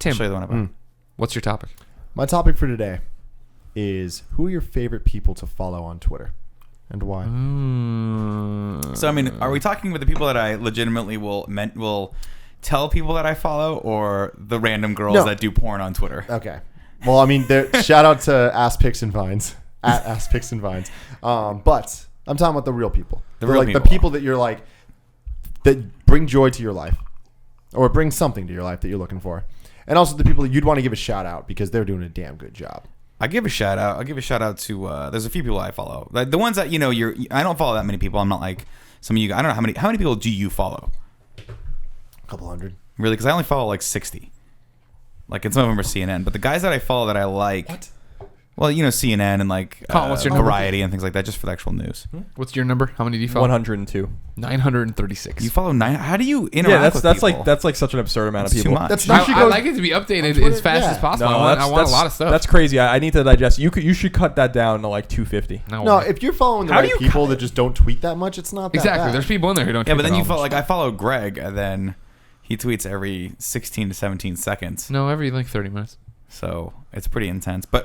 Tim, I'll show you the one I bought. what's your topic? My topic for today is who are your favorite people to follow on Twitter and why? So, I mean, are we talking with the people that I legitimately will tell people that I follow, or the random girls that do porn on Twitter? Okay. Well, I mean, shout out to Ass Picks and Vines. At Ass Picks and Vines. But I'm talking about the real people. The people that you're like, that bring joy to your life. Or bring something to your life that you're looking for. And also the people that you'd want to give a shout out because they're doing a damn good job. I'll give a shout out to there's a few people I follow. Like the ones that I don't follow that many people. I'm not like some of you guys. I don't know how many people do you follow? A couple hundred. Really? Because I only follow like 60. Like, and some of them are CNN. But the guys that I follow that I like, What? well, CNN and like Colin, what's your number? Variety and things like that, just for the actual news. What's your number? How many do you follow? 102. 936. You follow 9? How do you interact with people? that's like such an absurd amount of That's too people. much. That's I like it to be updated as fast as possible. No, I want a lot of stuff. That's crazy. I need to digest. You should cut that down to like 250. No, if you're following the right people that just don't tweet that much, it's not that exactly. bad. There's people in there who don't. Yeah, tweet but then at you all. follow, like I follow Greg, and then he tweets every 16 to 17 seconds. No, every like 30 minutes. So it's pretty intense. But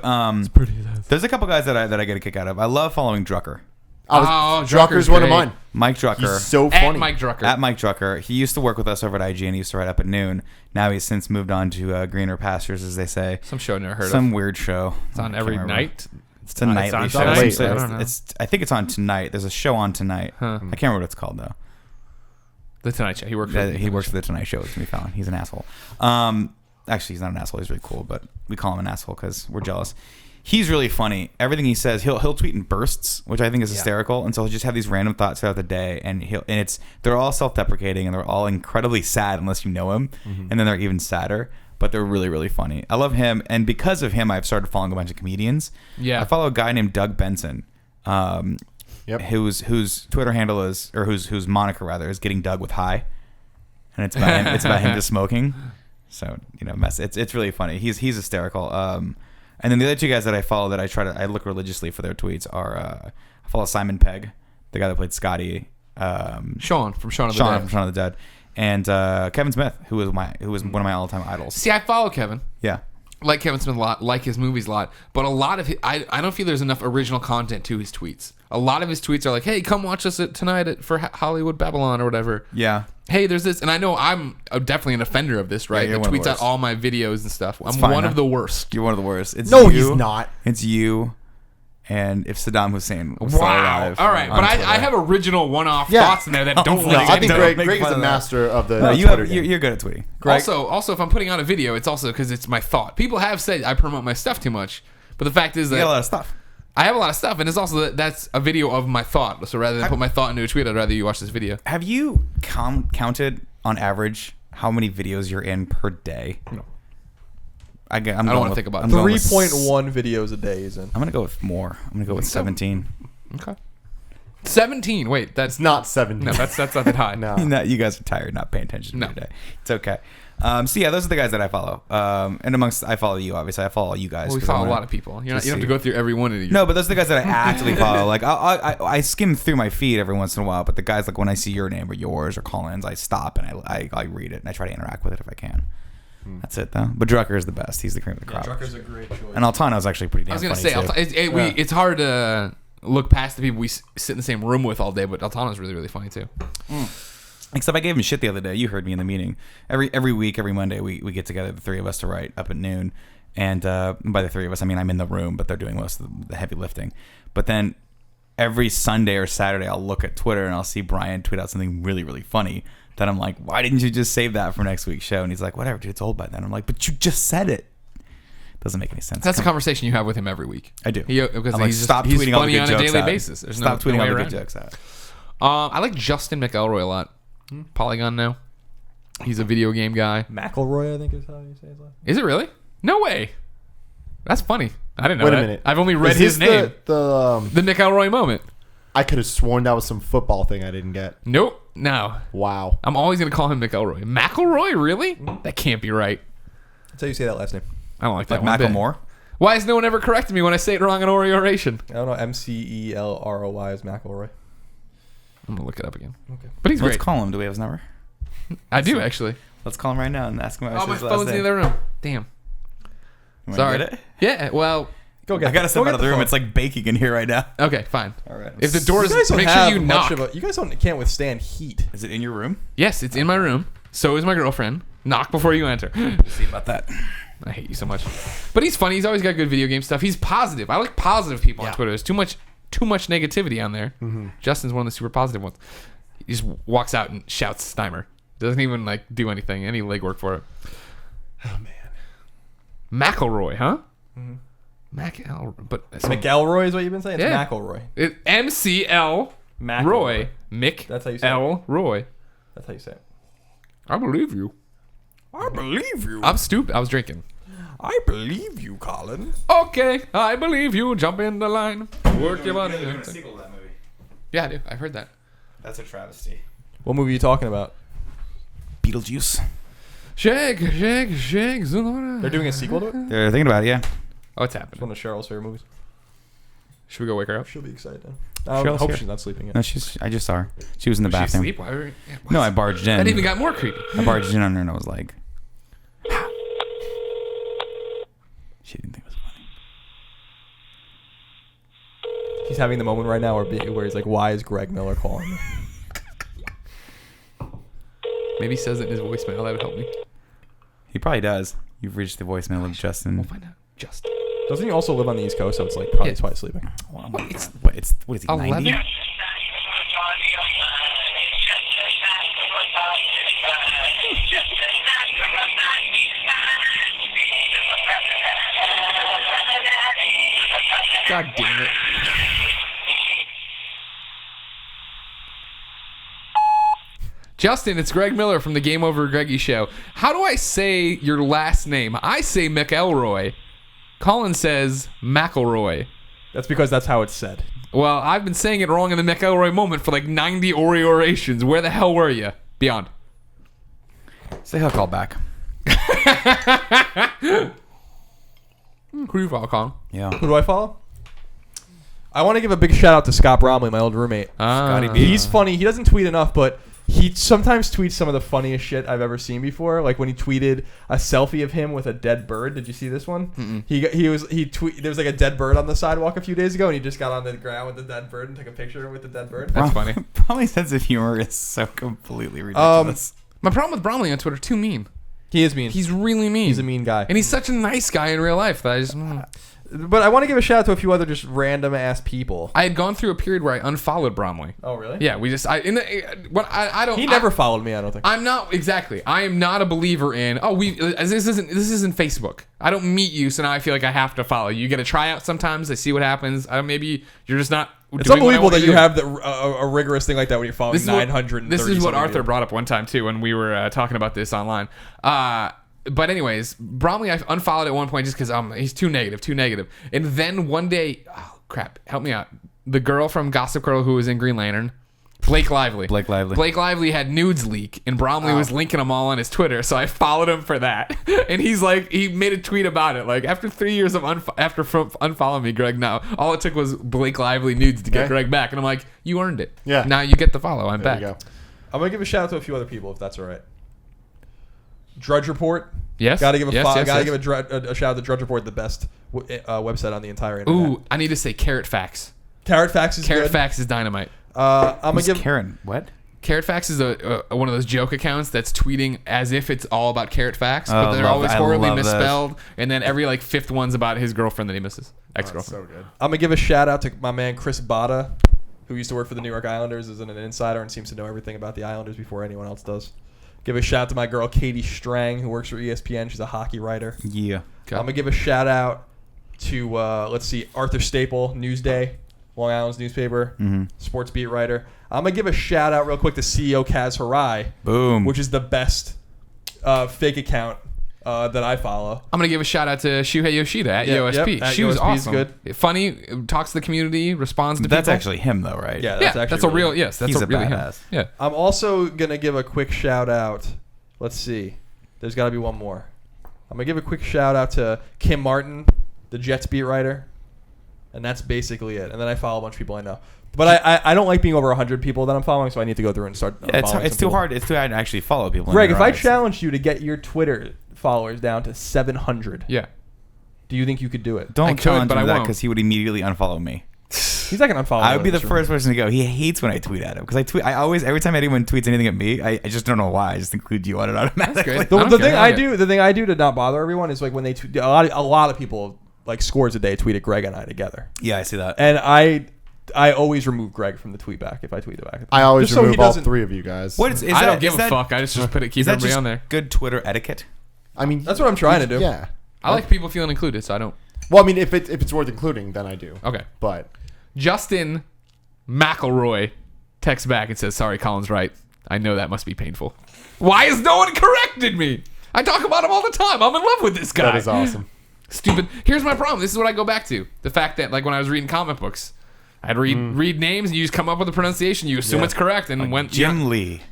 Pretty intense. there's a couple guys that I get a kick out of. I love following Drucker. Drucker's one of mine. Mike Drucker. He's so At funny. Mike Drucker. At Mike Drucker. He used to work with us over at IG and he used to write up at noon. Now he's since moved on to greener pastures, as they say. Some show I never heard of. Some weird show. It's on I can't every remember. night. It's a nightly on show. tonight. I don't know. I think it's on tonight. There's a show on tonight. Huh. I can't remember what it's called though. The Tonight Show. He works for He works for the Tonight Show with Jimmy Fallon. He's an asshole. Actually, he's not an asshole. He's really cool, but we call him an asshole because we're jealous. He's really funny. Everything he says, he'll tweet in bursts, which I think is hysterical. And so he'll just have these random thoughts throughout the day, and they're all self-deprecating and they're all incredibly sad unless you know him, and then they're even sadder. But they're really, really funny. I love him, and because of him, I've started following a bunch of comedians. Yeah, I follow a guy named Doug Benson, whose Twitter handle is, or whose moniker rather is "Getting Doug with High," and it's about him just smoking. So it's really funny. He's hysterical. And then the other two guys that I follow that I look religiously for their tweets are I follow Simon Pegg, the guy that played Scotty. Sean from Shaun of the Dead. And Kevin Smith, who was one of my all-time idols. See, I follow Kevin. Yeah. Like Kevin Smith a lot, like his movies a lot, but a lot of his, I don't feel there's enough original content to his tweets. A lot of his tweets are like, "Hey, come watch us tonight for Hollywood Babylon or whatever." Yeah. Hey, there's this, and I know I'm definitely an offender of this, right? Yeah, that tweets out all my videos and stuff. I'm fine, one of the worst. You're one of the worst. It's No, you, he's not. It's you. And if Saddam Hussein was still alive. All right, but I have original one-off thoughts in there that don't No, relate. I think Don't Greg is a master of the you're Twitter good at tweeting. Greg, Also, if I'm putting out a video, it's also because it's my thought. People have said I promote my stuff too much, but the fact is that You got a lot of stuff. I have a lot of stuff, and it's also that's a video of my thought. So rather than put my thought into a tweet, I'd rather you watch this video. Have you counted on average how many videos you're in per day? No. I don't want to think about it. 3.1 videos a day is in. I'm gonna go with more. I'm gonna go with 17. Okay. 17. Wait, that's not 17. No, that's not that high. No. You guys are tired, not paying attention to your day. It's okay. So yeah, those are the guys that I follow. And I follow you, obviously. I follow you guys. Well, we follow a lot of people. You don't have to go through every one of these. No, but those are the guys that I actively follow. Like I skim through my feed every once in a while, but the guys, like when I see your name or yours or Colin's, I stop and I read it and I try to interact with it if I can. That's it though. But Drucker is the best. He's the cream of the crop. Drucker's a great choice. And Altano's actually pretty damn funny. I was gonna say too. it's hard to look past the people we sit in the same room with all day, but Altano's really, really funny too. Except I gave him shit the other day. You heard me in the meeting. Every week, every Monday, we get together, the three of us, to write up at noon. And by the three of us, I mean I'm in the room, but they're doing most of the heavy lifting. But then every Sunday or Saturday, I'll look at Twitter and I'll see Brian tweet out something really, really funny. That I'm like, why didn't you just save that for next week's show? And he's like, whatever, dude, it's old by then. I'm like, but you just said it. Doesn't make any sense. That's a conversation you have with him every week. I do. Because I'm like, he's stop he's tweeting all the funny good on a jokes daily out. basis. There's Stop no tweeting way all the around good it. jokes out. I like Justin McElroy a lot. Polygon now. He's a video game guy. McElroy, I think is how you say his last name. Is it really? No way. That's funny. I didn't know Wait that. a minute. I've only read Is his this name. The Nick Elroy moment. I could have sworn that was some football thing I didn't get. Nope. No. Wow. I'm always going to call him Nick Elroy. McElroy? Really? That can't be right. That's how you say that last name. I don't like that Like one. Macklemore? Why has no one ever corrected me when I say it wrong in oration? I don't know. McElroy is McElroy. I'm going to look it up again. Okay. But he's Let's great. call him. Do we have his number? I do, actually. Let's call him right now and ask him how Oh, my his last phone's in day. the other room. Damn. You wanna Sorry. get it? Yeah. Well. Go get. I gotta step go out get of the room. phone. It's like baking in here right now. Okay. Fine. All right. If the door is, You guys don't make sure have you much knock. of a. You guys can't withstand heat. Is it in your room? Yes, it's in my room. So is my girlfriend. Knock before you enter. We'll see about that. I hate you so much. But he's funny. He's always got good video game stuff. He's positive. I like positive people on Twitter. There's too much negativity on there. Mm-hmm. Justin's one of the super positive ones. He just walks out and shouts Steimer. Doesn't even like do anything, any legwork for it. Oh man. McElroy, huh? Mm-hmm. But McElroy is what you've been saying. It's Yeah. McElroy. MCL McElroy. Roy. Mick. That's how you say it. L. Roy. That's how you say it. I believe you. I believe you. I'm stupid. I was drinking. I believe you, Colin. Okay, I believe you. Jump in the line. Work your money. Doing a sequel to that movie. Yeah, I do. I heard that. That's a travesty. What movie are you talking about? Beetlejuice. Shake, shake, shake. They're doing a sequel to it. They're thinking about it, yeah. Oh, it's It's happening. one of Cheryl's favorite movies. Should we go wake her up? She'll be excited. Cheryl's I hope here. she's not sleeping yet. No, I just saw her. She was in the Did she bathroom. sleep? Why were, yeah, what? No, I barged in. That even got more creepy. I barged in on her and I was like, she didn't think it was funny. He's having the moment right now where he's like, "Why is Greg Miller calling me?" Maybe he says it in his voicemail. That would help me. He probably does. You've reached the voicemail of Justin. We'll find out. Just Doesn't he also live on the East Coast? So it's like probably Yeah. he's probably sleeping. What is he, 11? 90? God damn it. Justin, it's Greg Miller from the GameOverGreggy show. How do I say your last name? I say McElroy. Colin says McElroy. That's because that's how it's said. Well, I've been saying it wrong in the McElroy moment for like 90 orations. Where the hell were you? Beyond. Say he'll call back. Who do you follow, Colin? Yeah. Who do I follow? I want to give a big shout out to Scott Bromley, my old roommate. Scotty B. He's funny. He doesn't tweet enough, but he sometimes tweets some of the funniest shit I've ever seen before. Like when he tweeted a selfie of him with a dead bird. Did you see this one? Mm-mm. There was like a dead bird on the sidewalk a few days ago, and he just got on the ground with the dead bird and took a picture with the dead bird. That's funny. Probably sense of humor is so completely ridiculous. My problem with Bromley on Twitter, too mean. He is mean. He's really mean. He's a mean guy. And he's such a nice guy in real life that I just... But I want to give a shout out to a few other just random ass people. I had gone through a period where I unfollowed Bromley. Oh really? Yeah, we just... I don't... He never followed me. I don't think. I'm not... Exactly. I am not a believer in... This isn't Facebook. I don't meet you, so now I feel like I have to follow. You get a tryout sometimes. I see what happens. Maybe you're just not... It's doing what I unbelievable want that to you do. have a rigorous thing like that when you're following 930. This is what Arthur brought up one time too when we were talking about this online. But anyways, Bromley I unfollowed at one point just because he's too negative. And then one day, oh crap, help me out. The girl from Gossip Girl who was in Green Lantern, Blake Lively. Blake Lively had nudes leak, and Bromley was linking them all on his Twitter, so I followed him for that. And he's like, he made a tweet about it. Like, after 3 years of unfollowing me, Greg, now all it took was Blake Lively nudes to get Greg back. And I'm like, you earned it. Yeah. Now you get the follow. I'm There back. you go. I'm gonna give a shout out to a few other people if that's all right. Drudge Report. Yes. Gotta give Yes. give a shout out to Drudge Report, the best website on the entire internet. Ooh, I need to say Carrot Facts. Carrot Facts is Carrot good. Facts is dynamite. I'm gonna Who's give Karen? What? Carrot Facts is one of those joke accounts that's tweeting as if it's all about Carrot Facts, but they're always horribly misspelled. And then every like fifth one's about his girlfriend that he misses, ex-girlfriend. So good. I'm gonna give a shout out to my man Chris Botta, who used to work for the New York Islanders, is an insider and seems to know everything about the Islanders before anyone else does. Give a shout out to my girl Katie Strang, who works for ESPN. She's a hockey writer. Yeah. Okay. I'm gonna give a shout out to Arthur Staple, Newsday, Long Island's newspaper, sports beat writer. I'm gonna give a shout out real quick to CEO Kaz Harai, Boom. which is the best fake account that I follow. I'm gonna give a shout out to Shuhei Yoshida at Yep, USP. yep, at She was USP is awesome. good. Funny, talks to the community, responds to That's people. actually him, though, right? Yeah, That's actually a real. really- Yes, that's He's a a really badass. him. Yeah. I'm also gonna give a quick shout out. Let's see. There's got to be one more. I'm gonna give a quick shout out to Kim Martin, the Jets beat writer, and that's basically it. And then I follow a bunch of people I know. But I don't like being over 100 people that I'm following, so I need to go through and start. It's too hard. It's too hard to actually follow people. Greg, if I challenged you to get your Twitter followers down to 700, do you think you could do it? Don't challenge him to that because he would immediately unfollow me. He's not gonna unfollow. I would be the first person to go. He hates when I tweet at him because I always every time anyone tweets anything at me, I just don't know why. I just include you on it automatically. The thing I do to not bother everyone is like when they tweet, a lot of people like scores a day tweet at Greg and I together. Yeah, I see that. And I always remove Greg from the tweet back if I tweet it back. I always remove all three of you guys. I don't give a fuck. I just put it. Keep everybody on there. Good Twitter etiquette. I mean, that's what I'm trying to do. Yeah, I like people feeling included, so I don't. Well, I mean, if it's worth including, then I do. Okay, but Justin McElroy texts back and says, "Sorry, Colin's right. I know that must be painful. Why has no one corrected me? I talk about him all the time. I'm in love with this guy. That is awesome. Stupid. Here's my problem. This is what I go back to. The fact that, like, when I was reading comic books, I'd read names, and you just come up with a pronunciation. You assume it's correct, and like Jim Lee.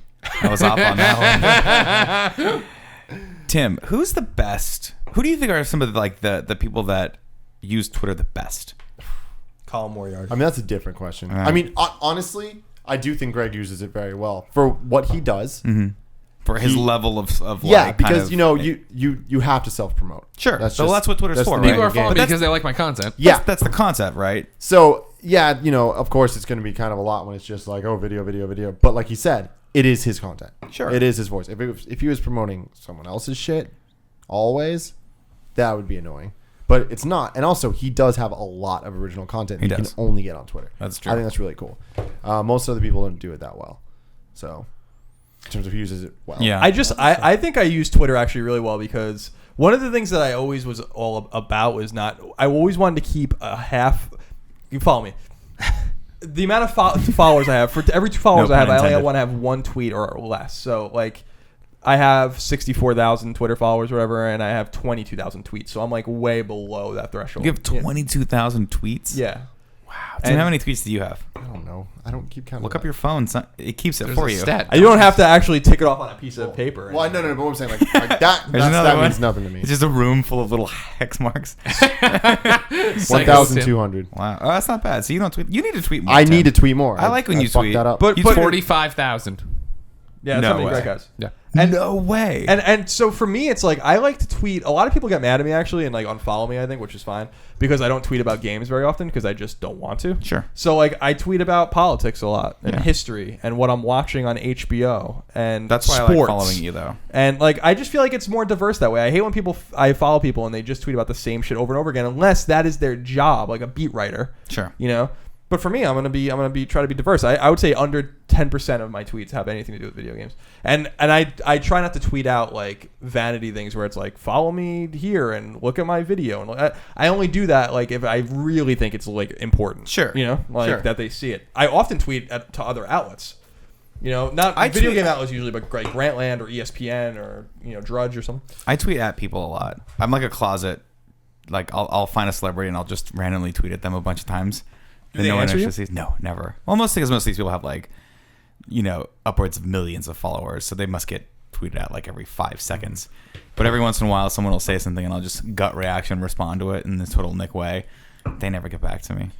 I was off on that one. Tim, who's the best? Who do you think are some of the people that use Twitter the best? Colin Moriarty. I mean, that's a different question. Right. I mean, honestly, I do think Greg uses it very well for what he does. Mm-hmm. For his level of because you have to self promote. Sure, that's what Twitter's for. People are following me because they like my content. Yeah, that's the concept, right? So yeah, of course, it's going to be kind of a lot when it's just like video. But like he said, it is his content. Sure, it is his voice. If he was promoting someone else's shit, always, that would be annoying. But it's not, and also he does have a lot of original content that you can only get on Twitter. That's true. I think that's really cool. Most other people don't do it that well, so. In terms of who uses it well. Yeah. I think I use Twitter actually really well because one of the things that I always was all about was I always wanted to keep a half. You follow me? The amount of followers I have, for every 2 followers I have, I only want to have one tweet or less. So like I have 64,000 Twitter followers or whatever, and I have 22,000 tweets. So I'm like way below that threshold. You have 22,000 tweets? Yeah. Wow. Tim, how many tweets do you have? I don't know. I don't keep counting. Look up your phone. It keeps it for you. Stat. You don't have to actually tick it off on a piece of paper. Well, no. But what I'm saying, like that means nothing to me. It's just a room full of little hex marks. 1,200. Wow. Oh, that's not bad. So you don't tweet. You need to tweet more. I need to tweet more. I like when you tweet. That up. But 45,000. Yeah, that's how many Greg has. Yeah. And, no way. And so for me, it's like I like to tweet. A lot of people get mad at me actually and like unfollow me, I think, which is fine because I don't tweet about games very often because I just don't want to. Sure. So like I tweet about politics a lot and history and what I'm watching on HBO and that's why sports. I like following you though. And like I just feel like it's more diverse that way. I hate when I follow people and they just tweet about the same shit over and over again unless that is their job, like a beat writer. Sure. But for me, I'm gonna try to be diverse. I would say under 10% of my tweets have anything to do with video games, and I try not to tweet out like vanity things where it's like follow me here and look at my video, and I only do that like if I really think it's like important. Sure, that they see it. I often tweet to other outlets, not video game outlets usually, but like Grantland or ESPN or Drudge or something. I tweet at people a lot. I'm like a closet. Like I'll find a celebrity and I'll just randomly tweet at them a bunch of times. Do they answer you? No, never. Well, mostly because most of these people have like, upwards of millions of followers, so they must get tweeted at like every 5 seconds. But every once in a while, someone will say something, and I'll just gut reaction respond to it in this total Nick way. They never get back to me.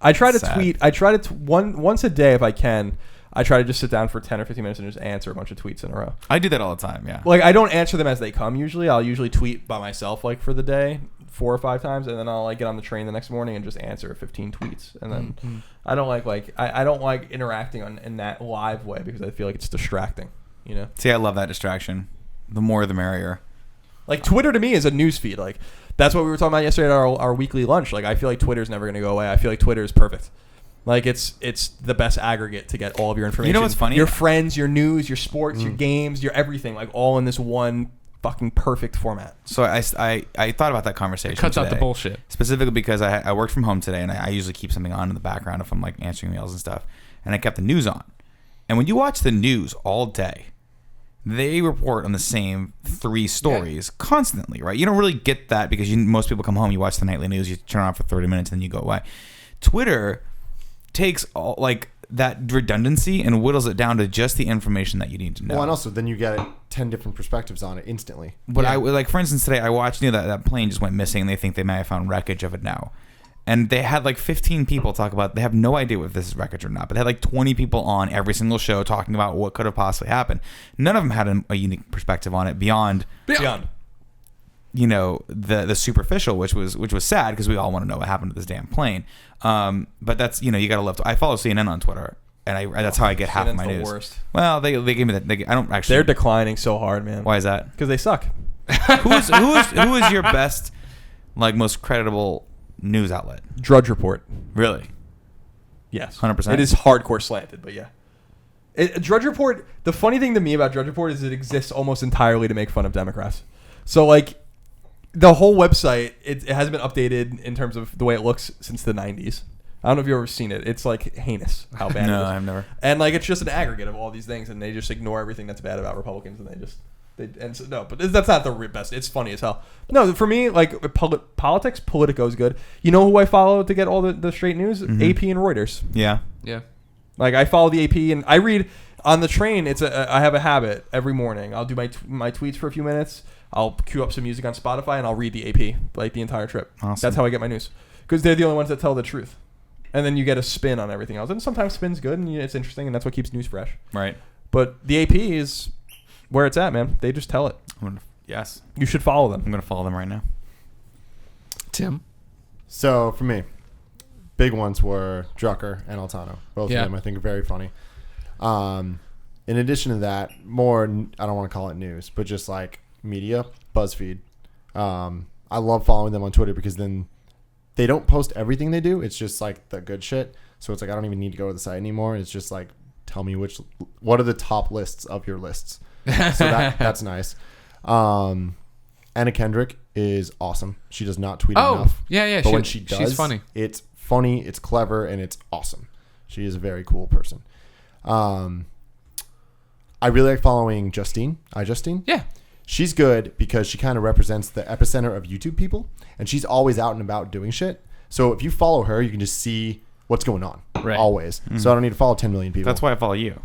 I try to tweet. I try to once a day if I can. I try to just sit down for 10 or 15 minutes and just answer a bunch of tweets in a row. I do that all the time. Yeah. Like I don't answer them as they come. Usually, I'll usually tweet by myself like for the day 4 or 5 times, and then I'll like get on the train the next morning and just answer 15 tweets. And then I don't like I don't like interacting in that live way because I feel like it's distracting. See, I love that distraction. The more, the merrier. Like Twitter to me is a news feed. Like that's what we were talking about yesterday at our weekly lunch. Like I feel like Twitter's never going to go away. I feel like Twitter is perfect. Like it's the best aggregate to get all of your information. You know what's funny? Your friends, your news, your sports, your games, your everything, like all in this one fucking perfect format. So I thought about that conversation. It cuts today, out the bullshit. Specifically because I worked from home today, and I usually keep something on in the background if I'm like answering emails and stuff. And I kept the news on. And when you watch the news all day, they report on the same 3 stories constantly, right? You don't really get that because most people come home, you watch the nightly news, you turn it on for 30 minutes, and then you go away. Twitter takes all like that redundancy and whittles it down to just the information that you need to know. Well, and also then you get 10 different perspectives on it instantly. But I like, for instance, today I watched that plane just went missing. And they think they may have found wreckage of it now, And they had like 15 people talk about. They have no idea if this is wreckage or not, but they had like 20 people on every single show talking about what could have possibly happened. None of them had a unique perspective on it beyond. You know, the superficial, which was sad because we all want to know what happened to this damn plane. But that's, you know, you got to love. I follow CNN on Twitter, and that's how I get half of my news. Worst. Well, they gave me that. I don't actually. They're declining so hard, man. Why is that? Because they suck. who is your best, like, most creditable news outlet? Drudge Report. Really? Yes. 100%. It is hardcore slanted, but yeah. Drudge Report. The funny thing to me about Drudge Report is it exists almost entirely to make fun of Democrats. So like. The whole website, it hasn't been updated in terms of the way it looks since the 90s. I don't know if you've ever seen it. It's like heinous how bad it is. No, I've never. And like it's just an aggregate of all these things, and they just ignore everything that's bad about Republicans, and but that's not the best. It's funny as hell. No, for me, like politics, Politico is good. You know who I follow to get all the straight news? AP and Reuters. Yeah. Yeah. Like I follow the AP, and I read on the train. I have a habit every morning. I'll do my tweets for a few minutes. I'll queue up some music on Spotify and I'll read the AP like the entire trip. Awesome. That's how I get my news because they're the only ones that tell the truth. And then you get a spin on everything else. And sometimes spin's good and it's interesting and that's what keeps news fresh. Right. But the AP is where it's at, man. They just tell it. Yes. You should follow them. I'm going to follow them right now. Tim? So for me, big ones were Drucker and Altano. Both of them I think are very funny. In addition to that, more, I don't want to call it news, but just like media, BuzzFeed. I love following them on Twitter because then they don't post everything they do. It's just like the good shit. So it's like I don't even need to go to the site anymore. It's just like tell me what are the top lists of your lists. So that's nice. Anna Kendrick is awesome. She does not tweet enough. Yeah. But when she does, she's funny. It's funny, it's clever, and it's awesome. She is a very cool person. I really like following Justine. Yeah. She's good because she kind of represents the epicenter of YouTube people, and she's always out and about doing shit. So if you follow her, you can just see what's going on always. Mm-hmm. So I don't need to follow 10 million people. That's why I follow you,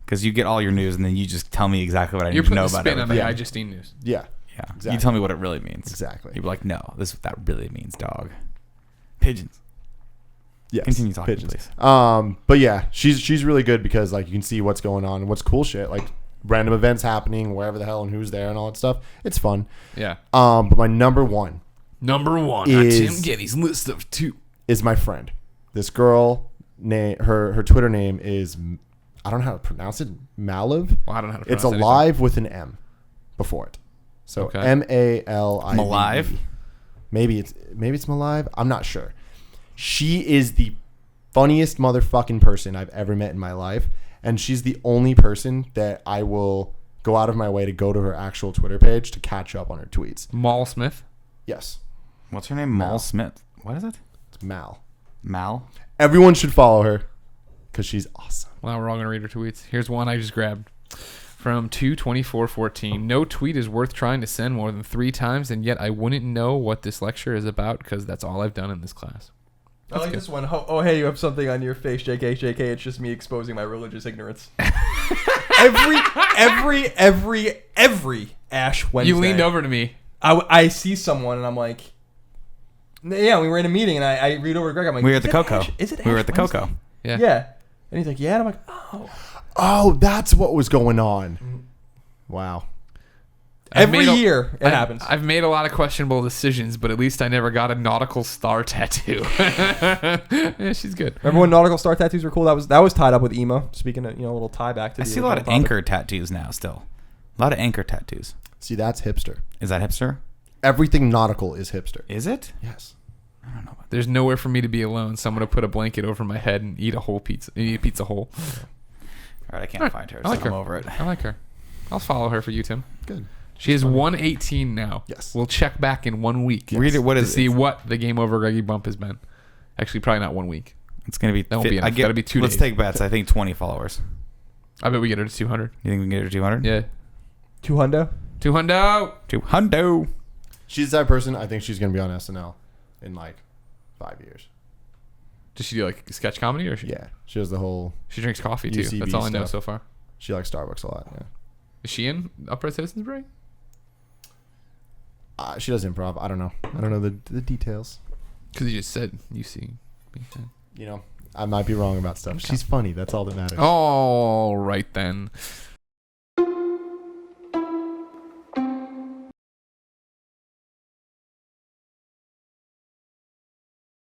because you get all your news and then you just tell me exactly what I need to know about it. You're putting the spin on the Justine news. Yeah. Exactly. You tell me what it really means. Exactly. You're like, no, this is what that really means, dog. Pigeons. Yes. Continue talking, Pigeons. please. But yeah, she's really good because like you can see what's going on and what's cool shit, like random events happening wherever the hell and who's there and all that stuff. It's fun. Yeah. But my number one on is Tim Gettys' list of 2 is my friend. This girl, her Twitter name is, I don't know how to pronounce it, Maliv. Well, I don't know how to pronounce it. It's alive with an M before it. So okay. MALIV. Malive? Maybe it's Malive. I'm not sure. She is the funniest motherfucking person I've ever met in my life. And she's the only person that I will go out of my way to go to her actual Twitter page to catch up on her tweets. Mal Smith? Yes. What's her name? Mal Smith. What is it? It's Mal. Everyone should follow her because she's awesome. Well, we're all going to read her tweets. Here's one I just grabbed. From 2/24/14. No tweet is worth trying to send more than 3 times, and yet I wouldn't know what this lecture is about because that's all I've done in this class. I like this one. Oh, hey, you have something on your face, JK. It's just me exposing my religious ignorance. every Ash Wednesday. You leaned over to me. I see someone and I'm like, yeah, we were in a meeting and I read over to Greg. I'm like, we were at the Coco. Is it Ash we were at the Wednesday? Coco. Yeah. And he's like, yeah. And I'm like, oh, that's what was going on. Wow. Every year it happens. I've made a lot of questionable decisions, but at least I never got a nautical star tattoo. Yeah, she's good. Remember when nautical star tattoos were cool? That was tied up with emo. Speaking of, a little tie back to. I see a lot of anchor tattoos now. Still, a lot of anchor tattoos. See, that's hipster. Is that hipster? Everything nautical is hipster. Is it? Yes. I don't know about that. There's nowhere for me to be alone, so I'm gonna put a blanket over my head and eat a pizza whole. All right, I can't find her. So I'm over it. I like her. I'll follow her for you, Tim. Good. She is 118 now. Yes. We'll check back in 1 week. Yes. Read it. What is to see what the GameOverGreggy bump has been. Actually, probably not 1 week. It's gonna be. That won't be enough. That'll be 2 days. Let's take bets. I think 20 followers. I bet we get her to 200. You think we can get her to 200? Yeah. 200? 200. She's that person. I think she's gonna be on SNL in like 5 years. Does she do like sketch comedy or she? Yeah, she does the whole. She drinks coffee too. UCB That's all I know stuff. so far. She likes Starbucks a lot. Yeah. Is she in Upright Citizens Brigade? She does improv. I don't know. I don't know the details. Because you just said UC. You know, I might be wrong about stuff. She's funny. That's all that matters. All right then.